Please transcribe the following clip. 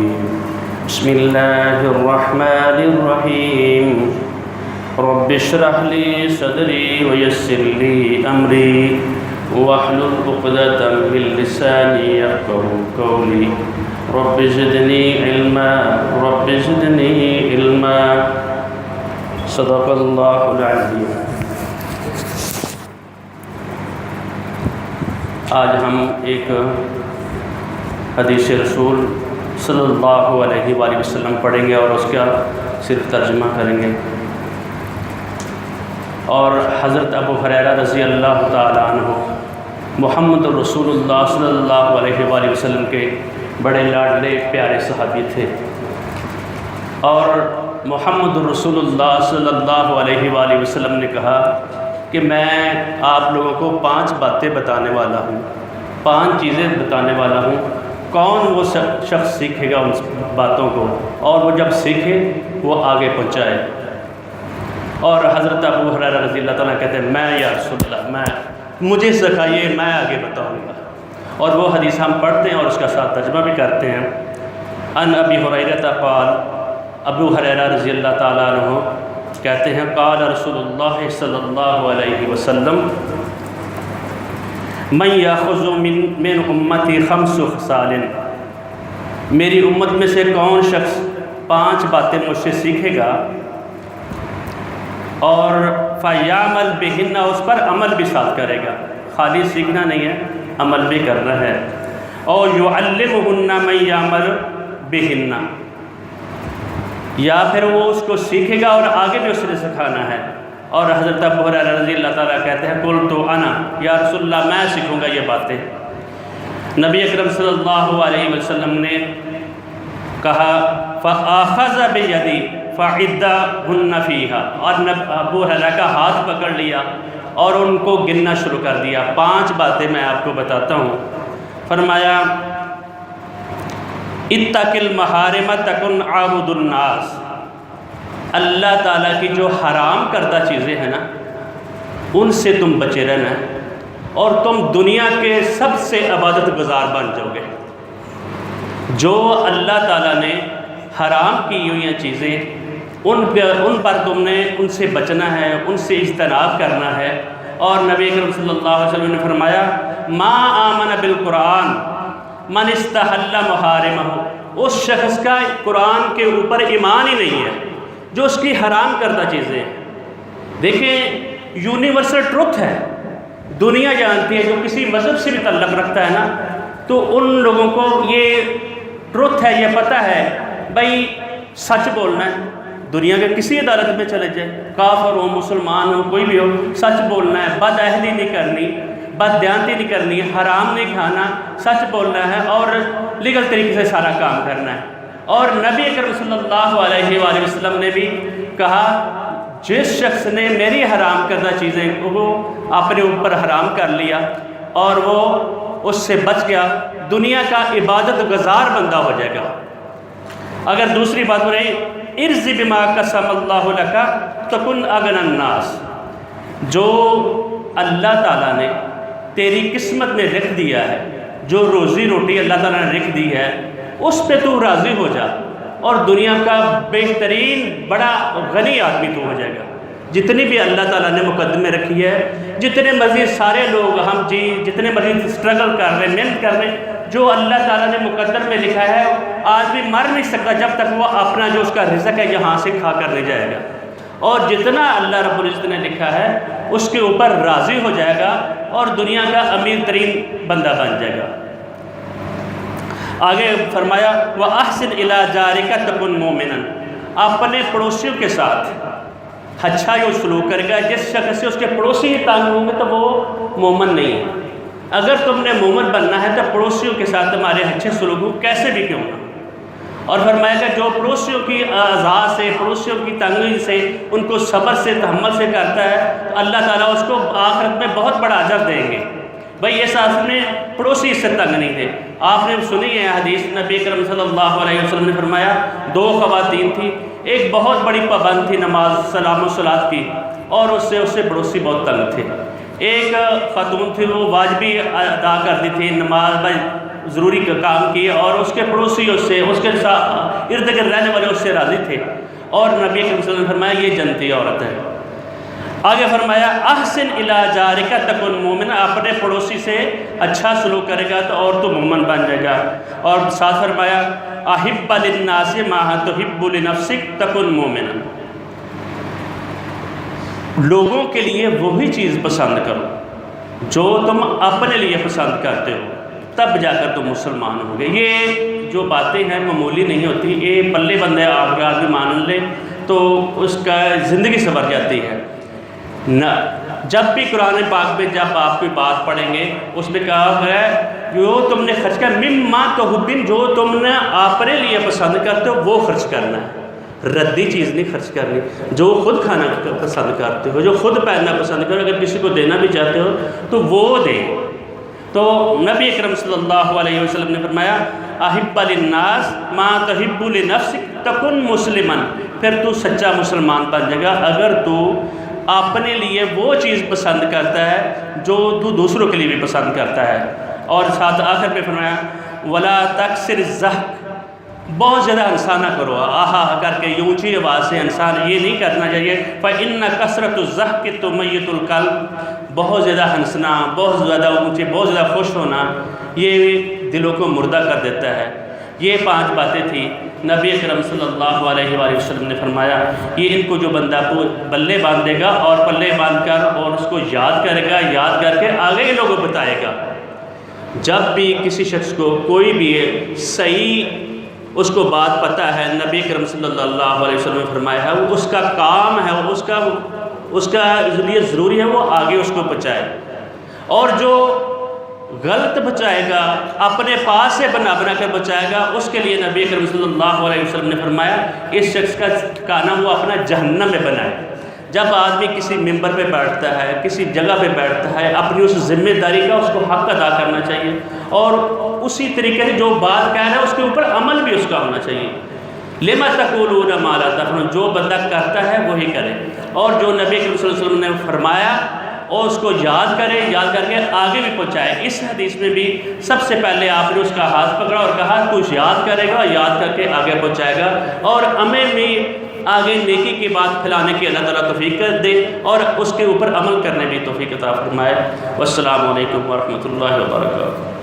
بسم الله الرحمن الرحيم رب اشرح لي صدري ويسر لي أمري واحلل عقدة من لساني يفقهوا قولي رب زدني علما رب زدني علما صدق الله العظيم۔ آج ہم ایک حدیث رسول صلی اللہ علیہ وآلہ وسلم پڑھیں گے اور اس کا صرف ترجمہ کریں گے، اور حضرت ابو ہریرہ رضی اللہ تعالیٰ عنہ محمد رسول اللہ صلی اللہ علیہ وآلہ وسلم کے بڑے لاڈلے پیارے صحابی تھے، اور محمد رسول اللہ صلی اللہ علیہ وآلہ وسلم نے کہا کہ میں آپ لوگوں کو 5 باتیں بتانے والا ہوں، 5 چیزیں بتانے والا ہوں، کون وہ شخص سیکھے گا ان باتوں کو، اور وہ جب سیکھے وہ آگے پہنچائے۔ اور حضرت ابو ہریرہ رضی اللہ تعالیٰ کہتے ہیں میں یا رسول اللہ مجھے سکھائیے، میں آگے بتاؤں گا۔ اور وہ حدیث ہم پڑھتے ہیں اور اس کا ساتھ ترجمہ بھی کرتے ہیں۔ ان ابی ہریرہ قال، ابو ہریرہ رضی اللہ تعالیٰ عنہ کہتے ہیں قال رسول اللہ صلی اللہ علیہ وسلم من یاخذ من امتی 5 خصال، میری امت میں سے کون شخص 5 باتیں مجھ سے سیکھے گا اور فیعمل بہن، اس پر عمل بھی ساتھ کرے گا، خالی سیکھنا نہیں ہے، عمل بھی کرنا ہے، اور یعلمہن من یعمل بہن، یا پھر وہ اس کو سیکھے گا اور آگے بھی اس نے سکھانا ہے۔ اور حضرت ابو ہریرہ رضی اللہ تعالیٰ کہتے ہیں قلت انا، یا رسول اللہ میں سیکھوں گا یہ باتیں۔ نبی اکرم صلی اللہ علیہ وسلم نے کہا فآخذ بیدی فعدہن فیہا، اور ابو ہریرہ کا ہاتھ پکڑ لیا اور ان کو گننا شروع کر دیا۔ 5 باتیں میں آپ کو بتاتا ہوں۔ فرمایا اتق المحارم تکن عابد الناس، اللہ تعالیٰ کی جو حرام کردہ چیزیں ہیں نا ان سے تم بچے رہنا، اور تم دنیا کے سب سے عبادت گزار بن جاؤ گے۔ جو اللہ تعالیٰ نے حرام کی ہوئی ہیں چیزیں ان پر تم نے ان سے بچنا ہے، ان سے اجتناب کرنا ہے۔ اور نبی اکرم صلی اللہ علیہ وسلم نے فرمایا ما آمن بالقرآن من استحل محارمہ، اس شخص کا قرآن کے اوپر ایمان ہی نہیں ہے جو اس کی حرام کردہ چیزیں ہیں۔ دیکھیں یونیورسل ٹروتھ ہے، دنیا جانتی ہے، جو کسی مذہب سے بھی تعلق رکھتا ہے نا تو ان لوگوں کو یہ ٹروتھ ہے، یہ پتہ ہے بھائی سچ بولنا ہے۔ دنیا کے کسی عدالت میں چلے جائے، کافر ہو مسلمان ہو کوئی بھی ہو، سچ بولنا ہے، بد عہدی نہیں کرنی، بد دیانتی نہیں کرنی، حرام نہیں کھانا، سچ بولنا ہے اور لیگل طریقے سے سارا کام کرنا ہے۔ اور نبی اکرم صلی اللہ علیہ وآلہ وسلم نے بھی کہا جس شخص نے میری حرام کردہ چیزیں کو اپنے اوپر حرام کر لیا اور وہ اس سے بچ گیا، دنیا کا عبادت گزار بندہ ہو جائے گا۔ اگر دوسری بات بنائی ارض بما قسم اللہ لک تکن اغنی الناس، جو اللہ تعالیٰ نے تیری قسمت میں لکھ دیا ہے، جو روزی روٹی اللہ تعالیٰ نے لکھ دی ہے اس پہ تو راضی ہو جا، اور دنیا کا بہترین بڑا غنی آدمی تو ہو جائے گا۔ جتنی بھی اللہ تعالیٰ نے مقدمے رکھی ہے، جتنے مرضی سارے لوگ ہم جتنے مرضی اسٹرگل کر رہے ہیں، محنت کر رہے ہیں، جو اللہ تعالیٰ نے مقدر میں لکھا ہے آدمی مر نہیں سکتا جب تک وہ اپنا جو اس کا رزق ہے یہاں سے کھا کر نہیں جائے گا، اور جتنا اللہ رب العزت نے لکھا ہے اس کے اوپر راضی ہو جائے گا اور دنیا کا امیر ترین بندہ بن جائے گا۔ آگے فرمایا وَأَحْسِنْ إِلَىٰ جَارِكَ تَكُنْ مُؤْمِنًا، اپنے پڑوسیوں کے ساتھ اچھا یہ سلوک کرے گا۔ جس شخص سے اس کے پڑوسی ہی تنگ ہوں گے تو وہ مومن نہیں ہے۔ اگر تم نے مومن بننا ہے تو پڑوسیوں کے ساتھ تمہارے اچھے سلوک ہو، کیسے بھی کیوں نہ۔ اور فرمایا کہ جو پڑوسیوں کی اعضاء سے، پڑوسیوں کی تنگی سے، ان کو صبر سے تحمل سے کرتا ہے، اللہ تعالیٰ اس کو آخرت میں بہت بڑا اجر دیں گے۔ بھائی یہ ساتھ میں پڑوسی اس سے تنگ نہیں تھے۔ آپ نے سنی ہے حدیث، نبی کرم صلی اللہ علیہ وسلم نے فرمایا 2 خواتین تھی، ایک بہت بڑی پابند تھی نماز سلام و صلات کی، اور اس سے پڑوسی بہت تنگ تھے۔ ایک خاتون تھی وہ واجبی ادا کرتی تھی، نماز ضروری کام کیے اور اس کے پڑوسی اس سے، اس کے ارد گرد رہنے والے اس سے راضی تھے، اور نبی کریم صلی اللہ علیہ وسلم نے فرمایا یہ جنتی عورت ہے۔ آگے فرمایا احسن الی جارک تکن مومن، اپنے پڑوسی سے اچھا سلوک کرے گا تو اور تو مومن بن جائے گا۔ اور ساتھ فرمایا احب للناس ما تحب لنفسک تکن مومنا، لوگوں کے لیے وہی چیز پسند کرو جو تم اپنے لیے پسند کرتے ہو، تب جا کر تم مسلمان ہو گے۔ یہ جو باتیں ہیں معمولی نہیں ہوتی، یہ پلے بندے آپ کا آدمی مان لے تو اس کا زندگی سنور جاتی ہے نہ۔ جب بھی قرآن پاک میں جب آپ کوئی بات پڑھیں گے اس میں کہا ہے جو تم نے خرچ کیا مما تحبین، جو تم نے اپنے لیے پسند کرتے ہو وہ خرچ کرنا ہے، ردی چیز نہیں خرچ کرنی۔ جو خود کھانا پسند کرتے ہو، جو خود پہننا پسند کرو، اگر کسی کو دینا بھی چاہتے ہو تو وہ دے۔ تو نبی اکرم صلی اللہ علیہ وسلم نے فرمایا احب للناس ما تحب لنفسک تکن مسلمن، پھر تو سچا مسلمان بن جائے گا اگر تو اپنے لیے وہ چیز پسند کرتا ہے جو تو دوسروں کے لیے بھی پسند کرتا ہے۔ اور ساتھ آخر پہ فرمایا ولا تکثر الضحک، بہت زیادہ ہنسا نہ کرو، آہا کر کے اونچی آواز سے انسان یہ نہیں کرنا چاہیے۔ فإن کثرۃ الضحک تمیت القلب، بہت زیادہ ہنسنا، بہت زیادہ اونچے، بہت زیادہ خوش ہونا یہ دلوں کو مردہ کر دیتا ہے۔ یہ 5 باتیں تھیں نبی اکرم صلی اللہ علیہ وآلہ وسلم نے فرمایا یہ ان کو جو بندہ بلے باندھے گا اور پلے باندھ کر اور اس کو یاد کرے گا، یاد کر کے آگے کے لوگوں کو بتائے گا۔ جب بھی کسی شخص کو کوئی بھی صحیح اس کو بات پتہ ہے، نبی کرم صلی اللہ علیہ وسلم نے فرمایا ہے وہ اس کا کام ہے، اس کا لیے ضروری ہے وہ آگے اس کو پہنچائے، اور جو غلط بچائے گا اپنے پاس سے بنا کر بچائے گا اس کے لیے نبی کرم صلی اللہ علیہ وسلم نے فرمایا اس شخص کا کانا وہ اپنا جہنم میں بنائے۔ جب آدمی کسی ممبر پہ بیٹھتا ہے، کسی جگہ پہ بیٹھتا ہے، اپنی اس ذمہ داری کا اس کو حق ادا کرنا چاہیے، اور اسی طریقے سے جو بات کہہ رہا ہے اس کے اوپر عمل بھی اس کا ہونا چاہیے۔ لما تقولون ما لا تفعلون، جو بندہ کرتا ہے وہی کرے، اور جو نبی کریم صلی اللہ علیہ وسلم نے فرمایا اور اس کو یاد کرے، یاد کر کے آگے بھی پہنچائے۔ اس حدیث میں بھی سب سے پہلے آپ نے اس کا ہاتھ پکڑا اور کہا تو یاد کرے گا، یاد کر کے آگے پہنچائے گا، اور ہمیں بھی آگے نیکی کی بات پھیلانے کی اللہ تعالیٰ توفیق دے اور اس کے اوپر عمل کرنے کی توفیق عطا فرمائے۔ والسلام علیکم ورحمۃ اللہ وبرکاتہ۔